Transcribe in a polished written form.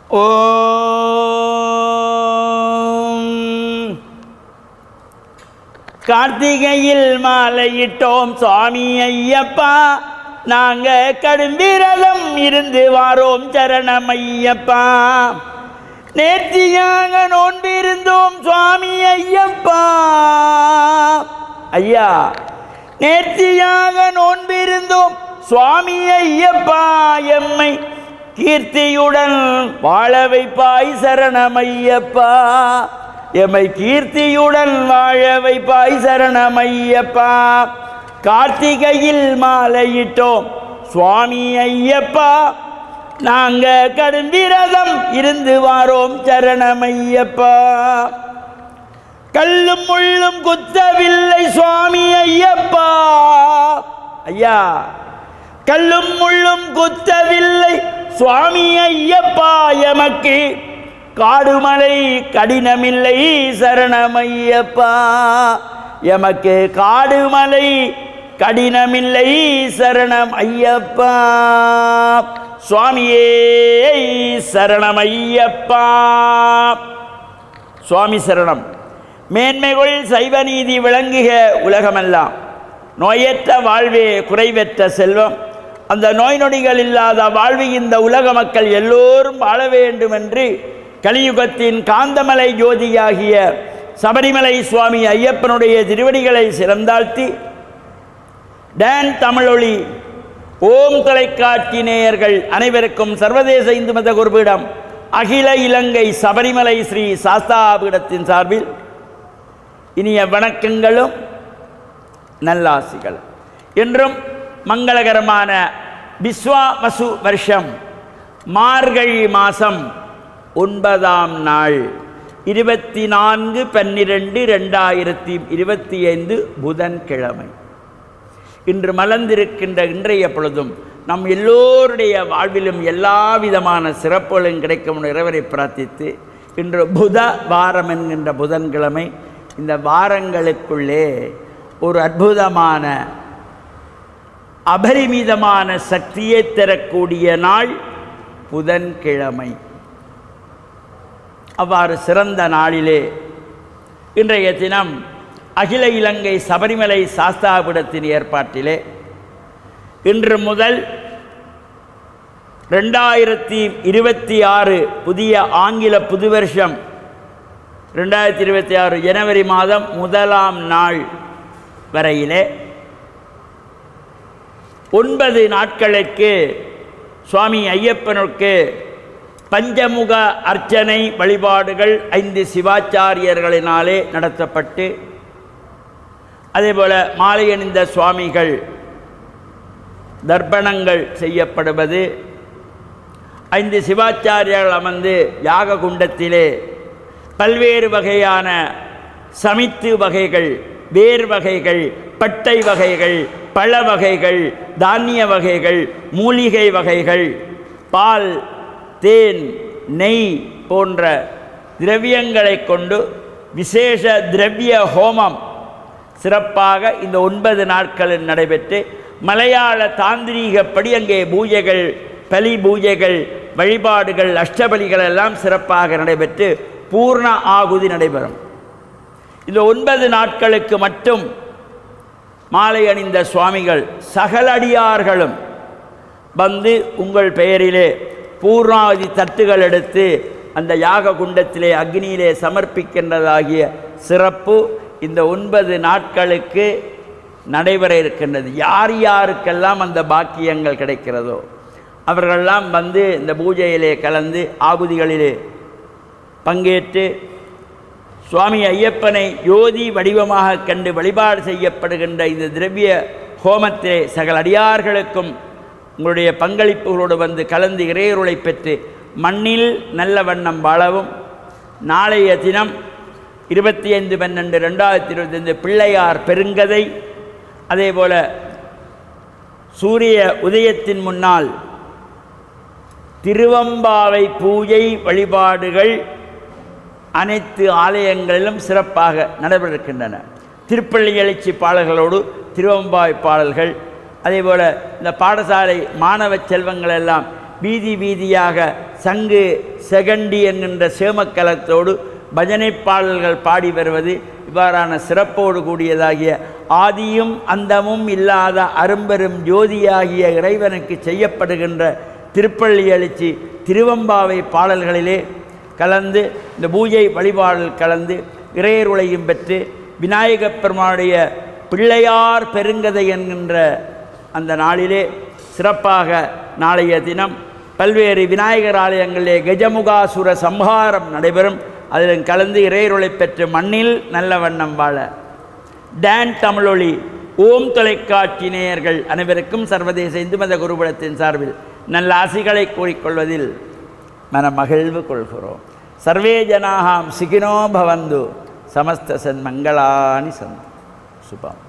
ஓம் கார்த்திகையில் மாலையிட்டோம் சுவாமி ஐயப்பா, நாங்க கடும்பிரதம் இருந்து வாரோம் சரணம் ஐயப்பா. நேர்த்தியாக நோன்பிருந்தோம் சுவாமி ஐயப்பா. ஐயா, நேர்த்தியாக நோன்பிருந்தோம் சுவாமி ஐயப்பா. எம்மை கீர்த்தியுடன் வாழ வைப்பாய் சரணம் ஐயப்பா. எம்மை கீர்த்தியுடன் வாழ வைப்பாய் சரணம் ஐயப்பா. கார்த்திகையில் மாலையிட்டோம் சுவாமி ஐயப்பா, நாங்க கடும்பிரதம் இருந்து வாரோம் சரணம் ஐயப்பா. கல்லும் முள்ளும் குத்தவில்லை சுவாமி ஐயப்பா. ஐயா, கல்லும் முள்ளும் குத்தவில்லை சுவாமி ஐயப்பா. எமக்கு காடுமலை கடினமில்லை சரணம் ஐயப்பா. எமக்கு காடுமலை கடினமில்லை சரணம் ஐயப்பா. சுவாமியே சரணம் ஐயப்பா. சுவாமி சரணம். மேன்மைகள் சைவ நீதி விளங்குக உலகமெல்லாம். நோயற்ற வாழ்வே குறைவற்ற செல்வம். அந்த நோய் நொடிகள் இல்லாத வாழ்வு இந்த உலக மக்கள் எல்லோரும் வாழ வேண்டும் என்று கலியுகத்தின் காந்தமலை ஜோதியாகிய சபரிமலை சுவாமி ஐயப்பனுடைய திருவடிகளை சிறந்தாழ்த்தி டான் தமிழொலி ஓம் தொலைக்காட்சி நேயர்கள் அனைவருக்கும் சர்வதேச இந்து மத குருபீடம் அகில இலங்கை சபரிமலை ஸ்ரீ சாஸ்தாபீடத்தின் சார்பில் இனிய வணக்கங்களும் நல்லாசிகள். என்றும் மங்களகரமான விஸ்வாவசு வருஷம் மார்கழி மாதம் 9ஆம் நாள் 24/12/2025 புதன்கிழமை இன்று மலர்ந்திருக்கின்ற இன்றைய பொழுதும் நம் எல்லோருடைய வாழ்விலும் எல்லா விதமான சிறப்புகளும் கிடைக்கும் இறைவரை பிரார்த்தித்து, இன்று புத வாரம் என்கின்ற புதன்கிழமை, இந்த வாரங்களுக்குள்ளே ஒரு அற்புதமான அபரிமிதமான சக்தியை தரக்கூடிய நாள் புதன்கிழமை. அவ்வாறு சிறந்த நாளிலே இன்றைய தினம் அகில இலங்கை சபரிமலை சாஸ்தாபீடத்தின் ஏற்பாட்டிலே இன்று முதல் 2026 புதிய ஆங்கில புது வருஷம் 2026 ஜனவரி மாதம் 1ஆம் நாள் வரையிலே 9 நாட்களுக்கு சுவாமி ஐயப்பனுக்கு பஞ்சமுக அர்ச்சனை வழிபாடுகள் 5 சிவாச்சாரியர்களினாலே நடத்தப்பட்டு, அதேபோல மாலை அணிந்த சுவாமிகள் தர்ப்பணங்கள் செய்யப்படுவது, 5 சிவாச்சாரியர்கள் அமர்ந்து யாக குண்டத்திலே பல்வேறு வகையான சமித்து வகைகள், வேர் வகைகள், பட்டை வகைகள், பழ வகைகள், தானிய வகைகள், மூலிகை வகைகள், பால், தேன், நெய் போன்ற திரவியங்களை கொண்டு விசேஷ திரவிய ஹோமம் சிறப்பாக இந்த 9 நாட்களில் நடைபெற்று, மலையாள தாந்திரீகப்படி அங்கே பூஜைகள், பலி பூஜைகள், வழிபாடுகள், அஷ்டபலிகள் எல்லாம் சிறப்பாக நடைபெற்று பூர்ண ஆகுதி நடைபெறும். இந்த 9 நாட்களுக்கு மட்டும் மாலை அணிந்த சுவாமிகள் சகலடியார்களும் வந்து உங்கள் பெயரிலே பூர்ணாவதி தட்டுகள் எடுத்து அந்த யாக குண்டத்திலே அக்னியிலே சமர்ப்பிக்கின்றதாகிய சிறப்பு இந்த 9 நாட்களுக்கு நடைபெற இருக்கின்றது. யார் யாருக்கெல்லாம் அந்த பாக்கியங்கள் கிடைக்கிறதோ அவர்களெல்லாம் வந்து இந்த பூஜையிலே கலந்து ஆகுதிகளிலே பங்கேற்று சுவாமி ஐயப்பனை யோதி வடிவமாக கண்டு வழிபாடு செய்யப்படுகின்ற இந்த திரவிய ஹோமத்திலே சகல அடியார்களுக்கும் உங்களுடைய பங்களிப்புகளோடு வந்து கலந்து இறையருளை பெற்று மண்ணில் நல்ல வண்ணம் வாழவும். நாளைய தினம் 25/12/2025 பிள்ளையார் பெருங்கதை, அதேபோல சூரிய உதயத்தின் முன்னால் திருவம்பாவை பூஜை வழிபாடுகள் அனைத்து ஆலயங்களிலும் சிறப்பாக நடைபெறுகின்றன. திருப்பள்ளி எழுச்சி பாடல்களோடு திருவம்பாவை பாடல்கள், அதேபோல் இந்த பாடசாலை மாணவ செல்வங்கள் எல்லாம் வீதி வீதியாக சங்கு செகண்டி என்கின்ற சேமக்கலத்தோடு பஜனை பாடல்கள் பாடி வருவது இவ்வாறான சிறப்போடு கூடியதாகிய ஆதியும் அந்தமும் இல்லாத அரும்பெரும் ஜோதியாகிய இறைவனுக்கு செய்யப்படுகின்ற திருப்பள்ளி எழுச்சி திருவம்பாவை பாடல்களிலே கலந்து இந்த பூஜை வழிபாடல் கலந்து இறையருளையும் பெற்று விநாயகப் பெருமானுடைய பிள்ளையார் பெருங்கதை என்கின்ற அந்த நாளிலே சிறப்பாக நாளைய தினம் பல்வேறு விநாயகர் ஆலயங்களிலே கஜமுகாசுர சம்ஹாரம் நடைபெறும். அதில் கலந்து இறையருளை பெற்று மண்ணில் நல்ல வண்ணம் வாழ டான் தமிழொலி ஓம் தொலைக்காட்சி நேயர்கள் அனைவருக்கும் சர்வதேச இந்து மத குருபடத்தின் சார்பில் நல்ல ஆசிகளை கூறிக்கொள்வதில் மனமகிழ்வு கொள்கிறோம். சர்வே ஜனாகாம் சுகினோ பவந்து சமஸ்த சன்மங்களானி சந்து சுபம்.